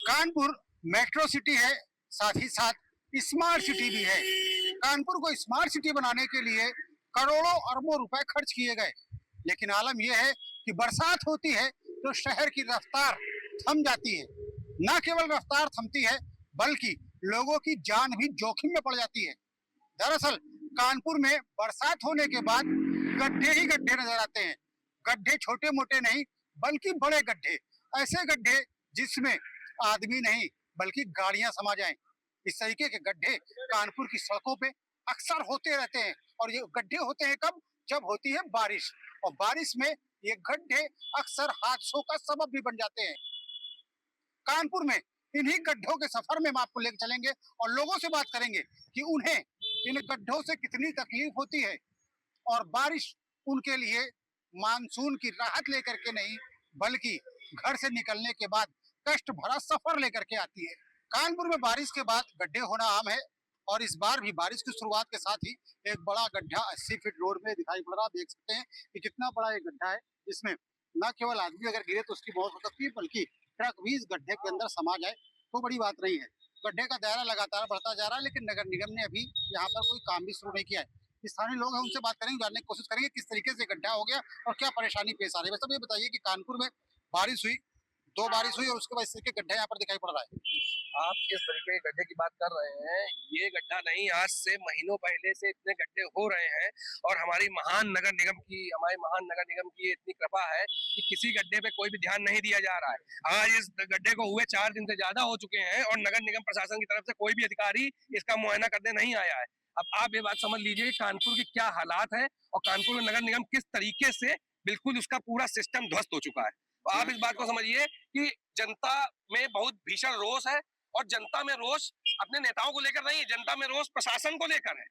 Kanpur metro city है, साथ ही साथ स्मार्ट सिटी भी है। कानपुर को स्मार्ट सिटी बनाने के लिए करोड़ों अरबों रुपए खर्च किए गए, लेकिन आलम यह है कि बरसात होती है तो शहर की रफ्तार थम जाती है। न केवल रफ्तार थमती है बल्कि लोगों की जान भी जोखिम में पड़ जाती है। दरअसल कानपुर में बरसात होने के बाद गड्ढे ही गड्ढे नजर आते हैं। गड्ढे छोटे मोटे नहीं बल्कि बड़े गड्ढे, ऐसे गड्ढे जिसमें आदमी नहीं बल्कि गाड़ियां समा जाएं। इस तरीके के गड्ढे कानपुर की सड़कों पे अक्सर होते रहते हैं और ये गड्ढे होते हैं कब? जब होती है बारिश, और बारिश में ये गड्ढे अक्सर हादसों का सबब भी बन जाते हैं। कानपुर में इन्हीं गड्ढों के सफर में हम आपको लेकर चलेंगे और लोगों से बात करेंगे कि उन्हें इन गड्ढों से कितनी तकलीफ होती है और बारिश उनके लिए मानसून की राहत लेकर के नहीं बल्कि घर से निकलने के बाद कष्ट भरा सफर लेकर के आती है। कानपुर में बारिश के बाद गड्ढे होना आम है और इस बार भी बारिश की शुरुआत के साथ ही एक बड़ा गड्ढा 80 फीट रोड में दिखाई पड़ रहा। देख सकते हैं कि कितना बड़ा एक गड्ढा है जिसमें न केवल आदमी अगर गिरे तो उसकी मौत हो सकती है बल्कि ट्रक भी इस गड्ढे के अंदर समा जाए तो बड़ी बात नहीं है। गड्ढे का दायरा लगातार बढ़ता जा रहा है लेकिन नगर निगम ने अभी यहाँ पर कोई काम भी शुरू नहीं किया है। स्थानीय लोग हैं, उनसे बात करेंगे, जानने की कोशिश करेंगे किस तरीके से गड्ढा हो गया और क्या परेशानी पेश आ रही है। वैसे ये बताइए कि कानपुर में बारिश हुई, 2 बारिश हुई और उसके बाद इस तरीके गड्ढा यहाँ पर दिखाई पड़ रहा है। आप किस तरीके के गड्ढे की बात कर रहे हैं? ये गड्ढा नहीं, आज से महीनों पहले से इतने गड्ढे हो रहे हैं और हमारी महान नगर निगम की इतनी कृपा है कि किसी गड्ढे पे कोई भी ध्यान नहीं दिया जा रहा है। आज इस गड्ढे को हुए 4 दिन से ज्यादा हो चुके हैं और नगर निगम प्रशासन की तरफ से कोई भी अधिकारी इसका मुआयना करने नहीं आया है। अब आप ये बात समझ लीजिए कानपुर की क्या हालात है और कानपुर में नगर निगम किस तरीके से बिल्कुल उसका पूरा सिस्टम ध्वस्त हो चुका है। तो आप इस बात को समझिए कि जनता में बहुत भीषण रोष है और जनता में रोष अपने नेताओं को लेकर नहीं, जनता में रोष प्रशासन को लेकर है।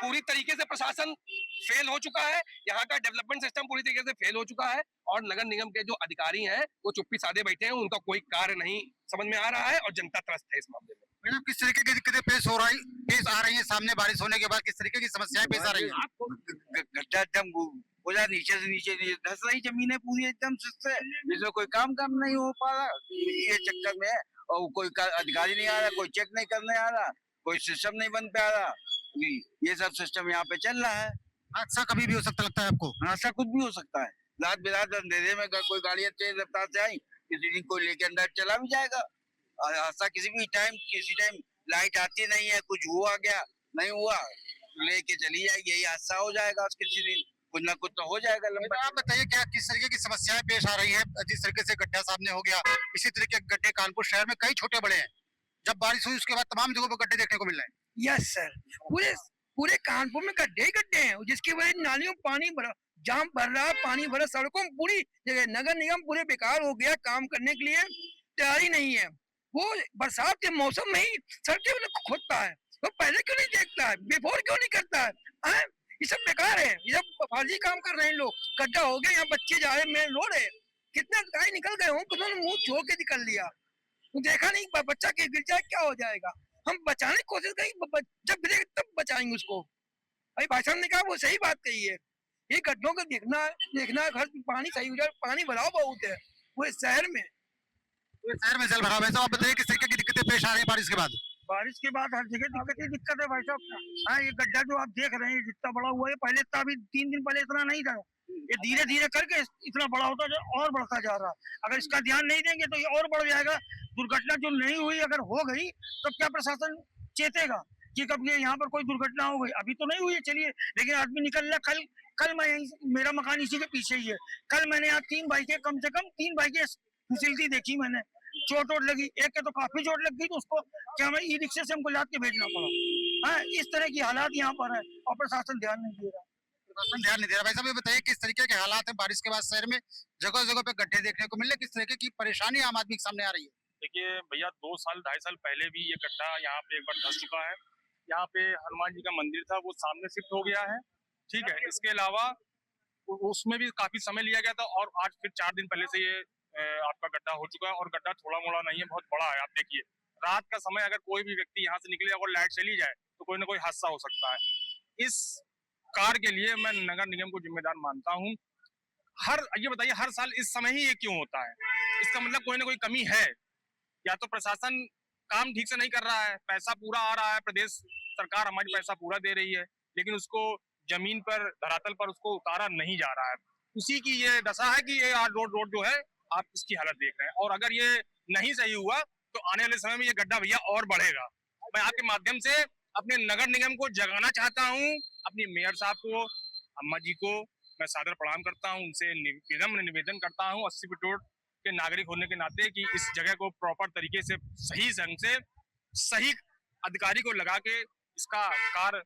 पूरी तरीके से प्रशासन फेल हो चुका है, यहाँ का डेवलपमेंट सिस्टम पूरी तरीके से फेल हो चुका है और नगर निगम के जो अधिकारी हैं वो चुप्पी साधे बैठे हैं, उनका कोई कार्य नहीं समझ में आ रहा है और जनता त्रस्त है इस मामले में। मैडम, किस तरीके की दिक्कतें पेश आ रही है सामने बारिश होने के बाद? किस तरीके की समस्याएं पेश आ रही है? गड्ढा एकदम पूरा नीचे से नीचे धस रही जमीन है पूरी एकदम से, जिसमें कोई काम नहीं हो पा रहा ये चक्कर में, और कोई अधिकारी नहीं आ रहा, कोई चेक नहीं करने आ रहा, कोई सिस्टम नहीं बन पा रहा। ये सब सिस्टम यहाँ पे चल रहा है। हादसा कभी भी हो सकता लगता है आपको? हादसा कुछ भी हो सकता है। रात बिरात अंधेरे में कोई गाड़ियां तेज रफ्तार से आई, किसी दिन कोई लेके अंदर चला भी जाएगा। और हादसा किसी टाइम लाइट आती नहीं है, कुछ हुआ गया नहीं हुआ लेके चली जाएगी, यही हादसा हो जाएगा। किसी दिन कुछ ना कुछ तो हो जाएगा लंबा। आप बताइए क्या किस तरीके की समस्याएं पेश आ रही है? जिस तरीके से गड्ढा सामने हो गया, इसी तरीके के गड्ढे कानपुर शहर में कई छोटे बड़े हैं। जब बारिश हुई उसके बाद तमाम जगहों पर गड्ढे देखने को मिल रहे हैं। यस सर, पूरे कानपुर में गड्ढे ही गड्ढे हैं जिसकी वजह से नालियों में पानी भरा, जाम भर रहा, पानी भरा, सड़कों में पूरी जगह। नगर निगम पूरे बेकार हो गया, काम करने के लिए तैयारी नहीं है। वो बरसात के मौसम में ही सड़कें खोदता है, तो पहले क्यों नहीं देखता है, बिफोर क्यों नहीं करता है? ये सब बेकार है, ये सब फर्जी काम कर रहे हैं लोग। गड्ढा हो गया, यहाँ बच्चे जा रहे हैं, मेन रोड है, कितने गाय निकल गए हों, उन्होंने मुंह छोड़ के निकल लिया, तो देखा नहीं बच्चा के गिर जाए क्या हो जाएगा। हम बचाने की कोशिश करेंगे, जब गिरेगा तब बचाएंगे उसको। अभी भाई साहब ने कहा वो सही बात कही है, ये गड्ढों को देखना घर पानी सही हो जाए, पानी भराव बहुत है पूरे शहर में। शहर में जल भराव है। तो आप बताइए किस तरीके की दिक्कतें पेश आ रही है बारिश के बाद? बारिश के बाद हर जगह दिक्कत है भाई साहब। हाँ, ये गड्ढा जो आप देख रहे हैं जितना बड़ा हुआ है, पहले इतना, अभी 3 दिन पहले इतना नहीं था। ये धीरे धीरे करके इतना बड़ा होता जा और बढ़ता जा रहा है। अगर इसका ध्यान नहीं देंगे तो ये और बढ़ जाएगा। दुर्घटना जो नहीं हुई अगर हो गई तो क्या प्रशासन चेतेगा कि कब ये यहाँ पर कोई दुर्घटना हो गई? अभी तो नहीं हुई है, चलिए, लेकिन आदमी निकल रहा। कल मैं मेरा मकान इसी के पीछे ही है, कल मैंने यहाँ 3 बाइकें, कम से कम 3 बाइकें फिसलती देखी मैंने, चोट लगी। एक के तो काफी चोट लग गई, तो उसको क्या मैं ई रिक्शे से हमको लाद के भेजना पड़ा। हाँ, इस तरह की हालात यहाँ पर है और प्रशासन ध्यान नहीं दे रहा। प्रशासन ध्यान नहीं दे रहा। भाई साहब ये बताइए किस तरीके के हालात है बारिश के बाद शहर में? जगह जगह पे गड्ढे देखने को मिल रहे, किस तरीके की परेशानी आम आदमी के सामने आ रही है? देखिए भैया, 2 साल 2.5 साल पहले भी ये गड्ढा यहाँ पे एक बार धस चुका है। यहाँ पे हनुमान जी का मंदिर था, वो सामने शिफ्ट हो गया है, ठीक है। इसके अलावा उसमें भी काफी समय लिया गया था और आज फिर 4 दिन पहले से ये आपका गड्ढा हो चुका है और गड्ढा थोड़ा मोड़ा नहीं है, बहुत बड़ा है। आप देखिए, रात का समय अगर कोई भी व्यक्ति यहाँ से निकले और लाइट चली जाए तो कोई ना कोई हादसा हो सकता है। इस कार्य के लिए मैं नगर निगम को जिम्मेदार मानता हूँ। ये बताइए हर साल इस समय ही ये क्यों होता है? इसका मतलब कोई ना कोई कमी है। या तो प्रशासन काम ठीक से नहीं कर रहा है, पैसा पूरा आ रहा है, प्रदेश सरकार हमारी पैसा पूरा दे रही है, लेकिन उसको जमीन पर धरातल पर उसको उतारा नहीं जा रहा है। उसी की ये दशा है कि ये रोड जो है आप इसकी हालत देख रहे हैं, और अगर ये नहीं सही हुआ तो आने वाले समय में ये गड्ढा भैया और बढ़ेगा। मैं आपके माध्यम से अपने नगर निगम को जगाना चाहता हूँ, अपनी मेयर साहब को, अम्मा जी को मैं सादर प्रणाम करता हूँ, उनसे विनम्र निवेदन करता हूँ 80 फीट रोड के नागरिक होने के नाते कि इस जगह को प्रॉपर तरीके से सही ढंग से सही अधिकारी को लगा के इसका कार्य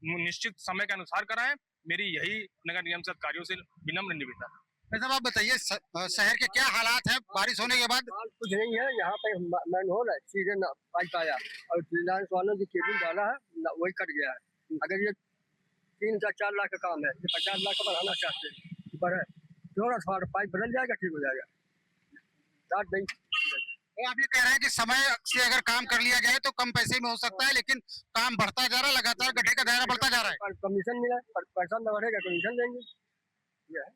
निश्चित समय के अनुसार कराएं। मेरी यही नगर निगम से अधिकारियों से विनम्र निवेदन है। वैसे आप बताइए शहर के क्या हालात हैं बारिश होने के बाद? कुछ नहीं है, यहाँ पे मैनहोल है, सीधे पाइप आया और रिलायंस वालों की केबल डाला है, वही कट गया है। अगर ये 3 से 4 लाख का काम है, ये 50 लाख का बढ़ाना चाहते हैं, बढ़े थोड़ा थोड़ा पाइप बदल जाएगा, ठीक हो जाएगा। तो आप ये कह रहे हैं कि समय से अगर काम कर लिया जाए तो कम पैसे में हो सकता है, लेकिन काम बढ़ता जा रहा है, लगातार गड्ढे का दायरा बढ़ता जा रहा है। कमीशन मिला, पैसा न बढ़ेगा कमीशन देंगे, ये है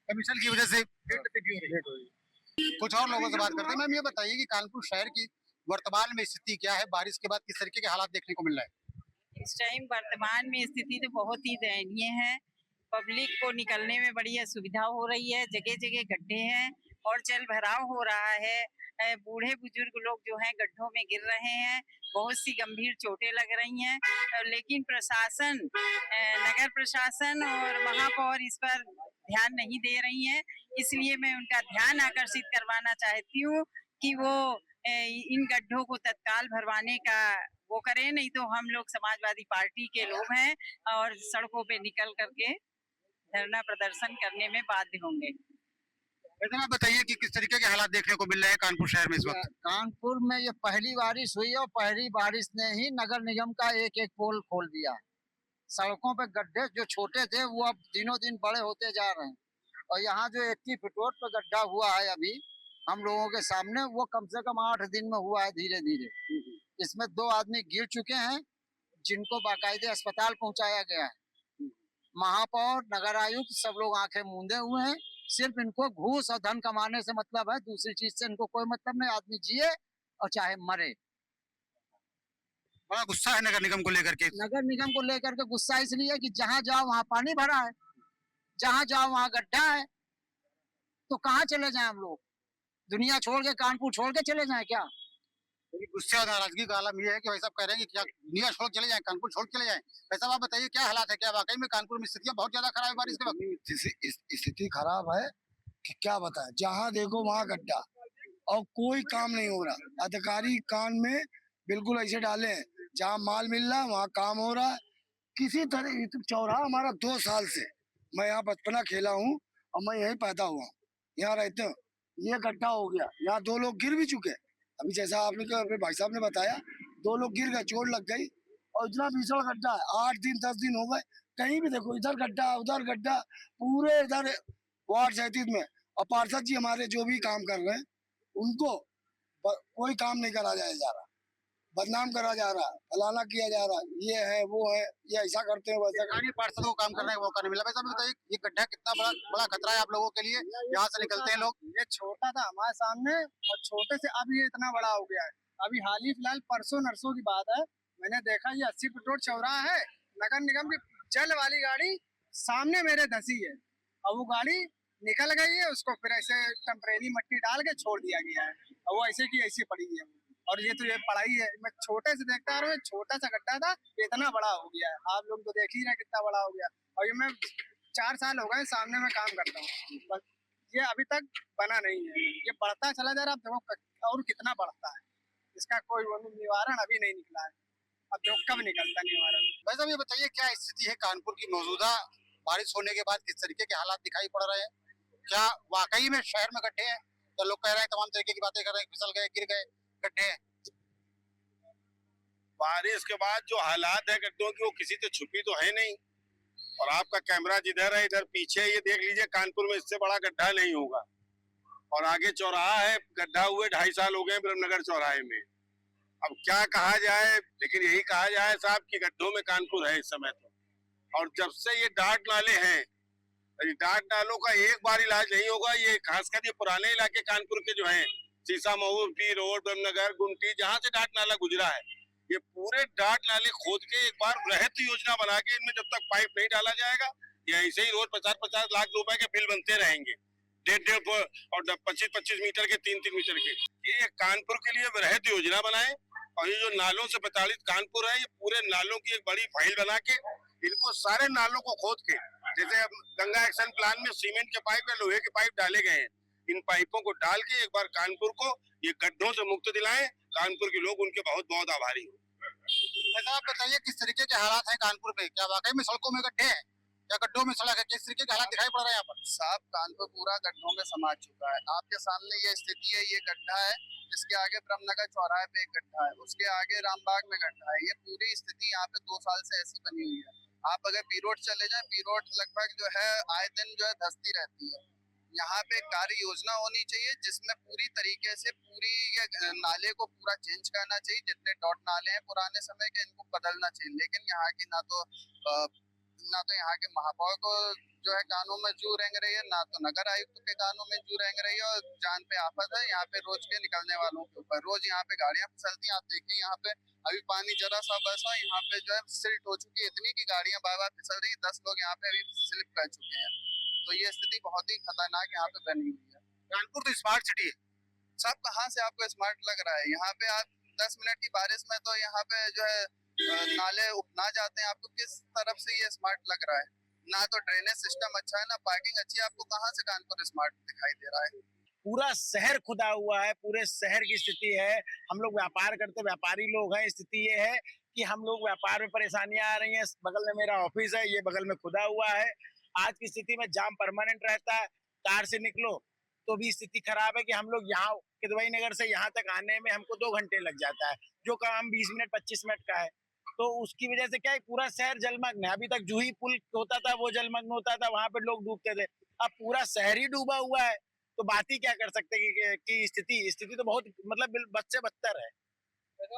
कमीशन की वजह से रेट हो रही। कुछ और लोगों से बात करते हैं। मैम ये बताइए कि कानपुर शहर की वर्तमान में स्थिति क्या है, बारिश के बाद किस तरीके के हालात देखने को मिल रहे हैं? इस टाइम वर्तमान में स्थिति तो बहुत ही दयनीय है। पब्लिक को निकलने में बड़ी असुविधा हो रही है, जगह जगह गड्ढे हैं और जल भराव हो रहा है। बूढ़े बुजुर्ग लोग जो हैं गड्ढों में गिर रहे हैं, बहुत सी गंभीर चोटें लग रही हैं, लेकिन प्रशासन, नगर प्रशासन और महापौर इस पर ध्यान नहीं दे रही हैं। इसलिए मैं उनका ध्यान आकर्षित करवाना चाहती हूँ कि वो इन गड्ढों को तत्काल भरवाने का वो करें, नहीं तो हम लोग समाजवादी पार्टी के लोग हैं और सड़कों पे निकल करके धरना प्रदर्शन करने में बाध्य होंगे। वैसे आप बताइए कि किस तरीके के हालात देखने को मिल रहे हैं कानपुर शहर में इस वक्त? कानपुर में ये पहली बारिश हुई और पहली बारिश ने ही नगर निगम का एक एक पोल खोल दिया। सड़कों पे गड्ढे जो छोटे थे वो अब दिनों दिन बड़े होते जा रहे हैं, और यहाँ जो 80 फीट रोड पे गड्ढा हुआ है अभी हम लोगों के सामने, वो कम से कम 8 दिन में हुआ है धीरे धीरे। इसमें 2 आदमी गिर चुके हैं जिनको बाकायदे अस्पताल पहुंचाया गया है। महापौर, नगर आयुक्त सब लोग आंखें मूंदे हुए हैं। सिर्फ इनको घूस और धन कमाने से मतलब है, दूसरी चीज से इनको कोई मतलब नहीं। आदमी जिए और चाहे मरे। बड़ा गुस्सा है नगर निगम को लेकर के। नगर निगम को लेकर के गुस्सा इसलिए कि जहां जाओ वहां पानी भरा है, जहां जाओ वहां गड्ढा है, तो कहाँ चले जाएं हम लोग? दुनिया छोड़ के, कानपुर छोड़ के चले जाएं क्या? गुस्से और नाराजगी का आलम ये है कि भाई साहब कह रहे हैं कि क्या दुनिया छोड़ चले जाएं, कानपुर छोड़ चले जाएं। वैसा आप बताइए क्या हालात है, क्या वाकई में कानपुर में स्थितियां बहुत ज्यादा खराब है बारिश के वक्त? स्थिति खराब है कि क्या बताएं, जहाँ देखो वहाँ गड्ढा और कोई काम नहीं हो रहा। अधिकारी कान में बिल्कुल ऐसे डाले हैं, जहाँ माल मिल रहा है वहाँ काम हो रहा है। किसी तरह चौराहा हमारा 2 साल से, मैं यहाँ बचपना खेला हूँ और मैं यहीं पैदा हुआ हूँ, यहाँ रहते हूँ। ये गड्ढा हो गया, यहाँ 2 लोग गिर भी चुके। अभी जैसा आपने अपने भाई साहब ने बताया, 2 लोग गिर गए, चोट लग गई, और इतना भीषण गड्ढा है। 8 दिन 10 दिन हो गए, कहीं भी देखो इधर गड्ढा उधर गड्ढा, पूरे इधर वार्ड 37 में। और पार्षद जी हमारे जो भी काम कर रहे हैं उनको कोई काम नहीं करा जा रहा, बदनाम करा जा रहा, फलाना किया जा रहा, ये है वो है, ये ऐसा करते हैं वैसा। पार्षद को काम करने का मौका नहीं मिला। वैसा बताइए ये गड्ढा कितना बड़ा खतरा है आप लोगों के लिए, यहाँ से निकलते हैं लोग? ये छोटा था हमारे सामने और छोटे से अब ये इतना बड़ा हो गया है। अभी हाल ही फिलहाल परसों नरसों की बात है, मैंने देखा ये 80 फीट रोड चौराहा है, नगर निगम की जल वाली गाड़ी सामने मेरे धसी है और वो गाड़ी निकल गई है, उसको फिर ऐसे टेम्परेरी मट्टी डाल के छोड़ दिया गया है और वो ऐसे की ऐसी पड़ी है। और ये तो ये पढ़ाई है, मैं छोटे से देखता आ रहा हूँ, छोटा सा गड्ढा था, इतना बड़ा हो गया है। आप लोग तो देख ही रहे कितना बड़ा हो गया। और ये मैं 4 साल हो गए सामने में काम करता हूँ, बस ये अभी तक बना नहीं है। ये बढ़ता चला जा रहा है, अब देखो और कितना बढ़ता है, इसका कोई निवारण अभी नहीं निकला है। अब देखो कब निकलता निवारण। वैसा ये बताइए क्या स्थिति है कानपुर की मौजूदा, बारिश होने के बाद किस तरीके के हालात दिखाई पड़ रहे हैं? क्या वाकई में शहर में गड्ढे हैं? तो लोग कह रहे हैं, तमाम तरीके की बातें कर रहे हैं, फिसल गए, गिर गए, गड्ढे हैं। बारिश के बाद जो हालात है गड्ढों की, वो किसी से छुपी तो है नहीं। और आपका कैमरा जिधर है इधर पीछे ये देख लीजिए, कानपुर में इससे बड़ा गड्ढा नहीं होगा। और आगे चौराहा है, गड्ढा हुए 2.5 साल हो गए ब्रह्मनगर चौराहे में। अब क्या कहा जाए, लेकिन यही कहा जाए साहब कि गड्ढों में कानपुर है इस समय तो। और जब से ये डाट नाले हैं, डाट नालों का एक बार इलाज नहीं होगा। ये खासकर ये पुराने इलाके कानपुर के जो हैं, सीसा मऊ पी रोड ब्रह्मनगर गुमटी जहाँ से डाट नाला गुजरा है, ये पूरे डाट नाले खोद के एक बार वृहद योजना बना के इनमें जब तक पाइप नहीं डाला जाएगा, ये ऐसे ही रोज 50-50 लाख रुपए के बिल बनते रहेंगे, 1.5 और 25-25 मीटर के 3-3 मीटर के। ये कानपुर के लिए वृहद योजना बनाए और ये जो नालों से प्रताड़ित कानपुर है, ये पूरे नालों की एक बड़ी फाइल बना के इनको सारे नालों को खोद के, जैसे अब गंगा एक्शन प्लान में सीमेंट के पाइप या लोहे के पाइप डाले गए हैं, इन पाइपों को डाल के एक बार कानपुर को ये गड्ढों से मुक्त दिलाएं। कानपुर के लोग उनके बहुत बहुत आभारी हो। आप बताइए किस तरीके के हालात हैं कानपुर में, क्या वाकई में सड़कों में गड्ढे हैं या गड्ढों में सड़क है, किस तरीके के हालात दिखाई पड़ रहे हैं यहाँ पर? साहब कानपुर पूरा गड्ढों में समा चुका है। आपके सामने ये स्थिति है, ये गड्ढा है, जिसके आगे ब्रह्मनगर चौराहे पे एक गड्ढा है, उसके आगे रामबाग में गड्ढा है। ये पूरी स्थिति यहाँ पे 2 साल से ऐसी बनी हुई है। आप अगर बी रोड चले जाए, बी रोड लगभग जो है आए दिन जो है धंसती रहती है। यहाँ पे कार्य योजना होनी चाहिए जिसमें पूरी तरीके से पूरी ये नाले को पूरा चेंज करना चाहिए। जितने डॉट नाले हैं पुराने समय के, इनको बदलना चाहिए। लेकिन यहाँ की ना तो यहाँ के महापौर को जो है कानों में जू रेंग रही है, ना तो नगर आयुक्त के कानों में जू रेंग रही है, और जान पे आफत है यहाँ पे रोज के निकलने वालों के ऊपर। रोज यहाँ पे गाड़ियां फिसलती हैं। आप देखिए यहाँ पे अभी पानी जरा सा बरसा, यहाँ पे जो है सिल्ट हो चुकी है इतनी की गाड़ियां बार बार फिसल रही है। 10 लोग यहाँ पे अभी स्लिप कर चुके हैं। तो ये स्थिति बहुत ही खतरनाक यहाँ पे बनी हुई है। कानपुर तो स्मार्ट सिटी है सब, कहाँ से आपको स्मार्ट लग रहा है? यहाँ पे आप 10 मिनट की बारिश में तो यहाँ पे जो है नाले उपना जाते हैं। आपको किस तरफ से ये स्मार्ट लग रहा है? ना तो ड्रेनेज सिस्टम अच्छा है, ना पार्किंग अच्छी है। आपको कहाँ से कानपुर स्मार्ट दिखाई दे रहा है? पूरा शहर खुदा हुआ है, पूरे शहर की स्थिति है। हम लोग व्यापार करते व्यापारी लोग हैं। स्थिति ये है कि हम लोग व्यापार में परेशानियां आ रही हैं। बगल में मेरा ऑफिस है, ये बगल में खुदा हुआ है। आज की स्थिति में जाम परमानेंट रहता है। कार से निकलो तो भी स्थिति खराब है कि हम लोग यहाँ किदवई नगर से यहाँ तक आने में हमको 2 घंटे लग जाता है, जो काम 20 मिनट 25 मिनट का है। तो उसकी वजह से क्या है, पूरा शहर जलमग्न है। अभी तक जूही पुल होता था वो जलमग्न होता था, वहां पे लोग डूबते थे। अब पूरा शहर ही डूबा हुआ है, तो बात ही क्या कर सकते हैं कि स्थिति तो बहुत मतलब बच्चे बदतर है।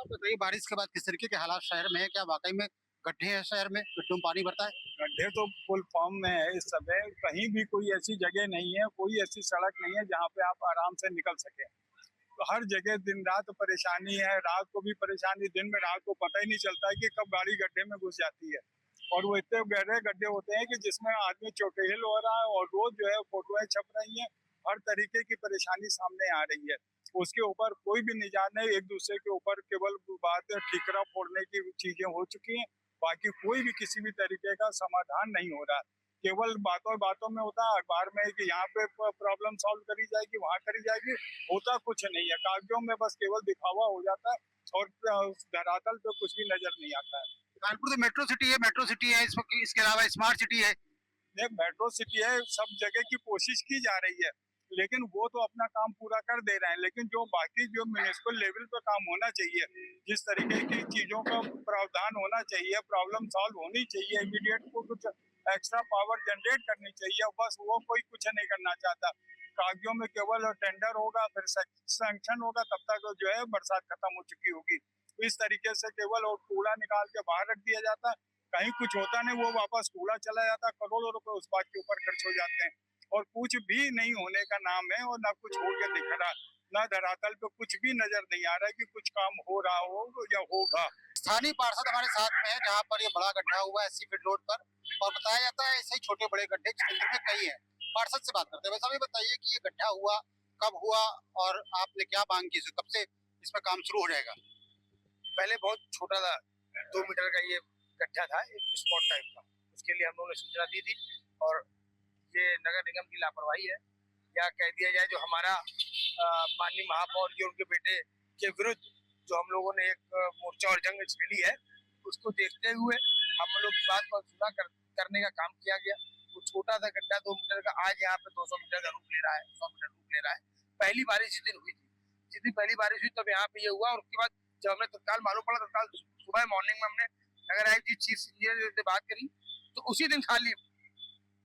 बताइए बारिश के बाद किस तरीके के हालात शहर में है, क्या वाकई में गड्ढे हैं शहर में, गड्ढों में पानी भरता है? गड्ढे तो फुल फॉर्म में है इस समय। कहीं भी कोई ऐसी जगह नहीं है, कोई ऐसी सड़क नहीं है जहाँ पे आप आराम से निकल सके। तो हर जगह दिन रात परेशानी है, रात को भी परेशानी, दिन में रात को पता ही नहीं चलता है कि कब गाड़ी गड्ढे में घुस जाती है। और वो इतने गहरे गड्ढे होते हैं कि जिसमें आदमी चोटेल हो रहा है, और रोज जो है फोटोएं छप रही हैं, हर तरीके की परेशानी सामने आ रही है। उसके ऊपर कोई भी निजात नहीं, एक दूसरे के ऊपर केवल बात ठीकरा फोड़ने की चीजें हो चुकी हैं। बाकी कोई भी किसी भी तरीके का समाधान नहीं हो रहा। केवल बातों में होता है अखबार में कि यहाँ पे प्रॉब्लम सॉल्व करी जाएगी, वहाँ करी जाएगी, होता कुछ नहीं है। कागजों में बस केवल दिखावा हो जाता है और धरातल पे कुछ भी नजर नहीं आता है। कानपुर तो मेट्रो सिटी है, इसके अलावा स्मार्ट सिटी है। मेट्रो सिटी है, सब जगह की कोशिश की जा रही है, लेकिन वो तो अपना काम पूरा कर दे रहे हैं। लेकिन जो बाकी जो म्युनिसिपल लेवल पे काम होना चाहिए, जिस तरीके की चीजों का प्रावधान होना चाहिए, प्रॉब्लम सॉल्व होनी चाहिए, इमीडिएट को कुछ एक्स्ट्रा पावर जनरेट करनी चाहिए, बस वो कोई कुछ नहीं करना चाहता। कागजों में केवल टेंडर होगा, फिर सैंक्शन होगा, तब तक जो है बरसात खत्म हो चुकी होगी। इस तरीके से केवल और कूड़ा निकाल के बाहर रख दिया जाता है, कहीं कुछ होता नहीं, वो वापस कूड़ा चला जाता है, करोड़ों रुपए उस बात के ऊपर खर्च हो जाते हैं, और कुछ भी नहीं होने का नाम है, और ना कुछ हो के दिख रहा, ना धरातल पे कुछ भी नजर नहीं आ रहा है कि कुछ काम हो रहा हो या होगा। स्थानीय पार्षद हमारे साथ में है, जहाँ पर ये बड़ा गड्ढा हुआ है 80 फीट रोड पर, और बताया जाता है ऐसे ही छोटे बड़े गड्ढे क्षेत्र में कई हैं। पार्षद से बात करते हैं। वैसे भी बताइए कि ये गड्ढा हुआ कब हुआ और आपने क्या मांग की, कब से इसमें काम शुरू हो जाएगा? पहले बहुत छोटा था, 2 मीटर का ये गड्ढा था, एक स्पॉट टाइप का। उसके लिए हम लोगों ने सूचना दी थी, और ये नगर निगम की लापरवाही है, या कह दिया जाए जो हमारा माननीय महापौर जी उनके बेटे के विरुद्ध जो हम लोगों ने एक मोर्चा और जंग छेड़ी है, उसको देखते हुए हम लोग की बात को अनसुना करने का काम किया गया। वो छोटा सा गड्ढा 2 मीटर का आज यहाँ पे 200 मीटर का रूप ले रहा है, 100 मीटर रूप ले रहा है। पहली बारिश जिस दिन हुई थी, जिस दिन पहली बारिश हुई तब यहाँ पे ये हुआ, और उसके बाद जब हमें तत्काल मालूम पड़ा, तत्काल सुबह मॉर्निंग में हमने नगर आयुक्त जी, चीफ इंजीनियर से बात करी, तो उसी दिन खाली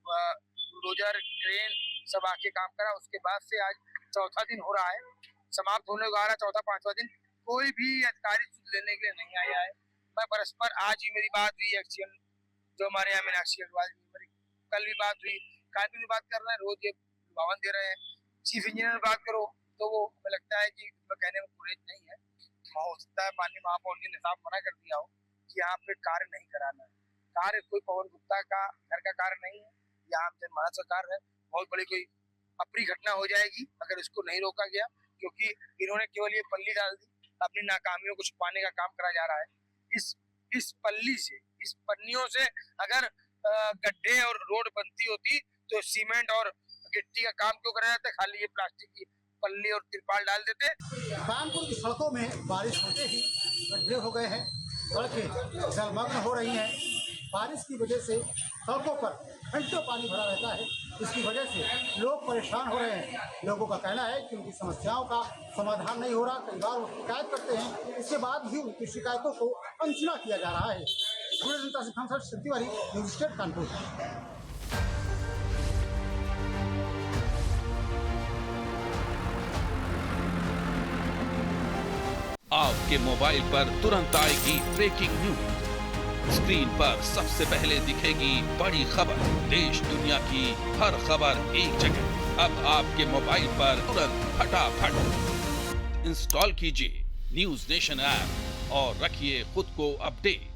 बुलडोजर क्रेन सब आके काम करा। उसके बाद से आज चौथा दिन हो रहा है, समाप्त होने को आ रहा, चौथा 5वां दिन, कोई भी अधिकारी लेने के लिए नहीं आया है। मैं परस्पर आज ही मेरी बात हुई एक्सीएन जो हमारे यहाँ मीनाक्षी अग्रवाल जी, मेरी कल भी बात हुई, काफी भी बात कर रहे हैं, रोज ये लुभावन दे रहे हैं। चीफ इंजीनियर बात करो, तो वो हमें लगता है कि कहने में गुरेज नहीं है। हो सकता है माननीय महापौर जी ने साफ मना कर दिया हो कि यहाँ पे कार्य नहीं कराना है। कार्य कोई पवन गुप्ता का घर का कार्य नहीं है, यहाँ जनमानस का कार्य है। बहुत बड़ी कोई अप्रिय घटना हो जाएगी अगर इसको नहीं रोका गया, क्योंकि इन्होंने केवल ये पल्ली डाल दी, अपनी नाकामियों को छुपाने का काम करा जा रहा है। इस पल्ली से, इस पन्नियों से अगर गड्ढे और रोड बनती होती तो सीमेंट और गिट्टी का काम क्यों करा जाता? खाली ये प्लास्टिक की पल्ली और तिरपाल डाल देते। कानपुर की सड़कों में बारिश होते ही गड्ढे हो गए हैं, सड़कें जलमग्न हो रही हैं। बारिश की वजह से सड़कों पर घंटों पानी भरा रहता है, इसकी वजह से लोग परेशान हो रहे हैं। लोगों का कहना है कि उनकी समस्याओं का समाधान नहीं हो रहा। कई बार वो शिकायत करते हैं, इसके बाद भी उनकी शिकायतों को अनसुना किया जा रहा है। जनता से तिवारी, न्यूज़ स्टेट कानपुर। आपके मोबाइल पर तुरंत आएगी ब्रेकिंग न्यूज। स्क्रीन पर सबसे पहले दिखेगी बड़ी खबर। देश दुनिया की हर खबर एक जगह। अब आपके मोबाइल पर तुरंत फटाफट इंस्टॉल कीजिए न्यूज़ नेशन ऐप और रखिए खुद को अपडेट।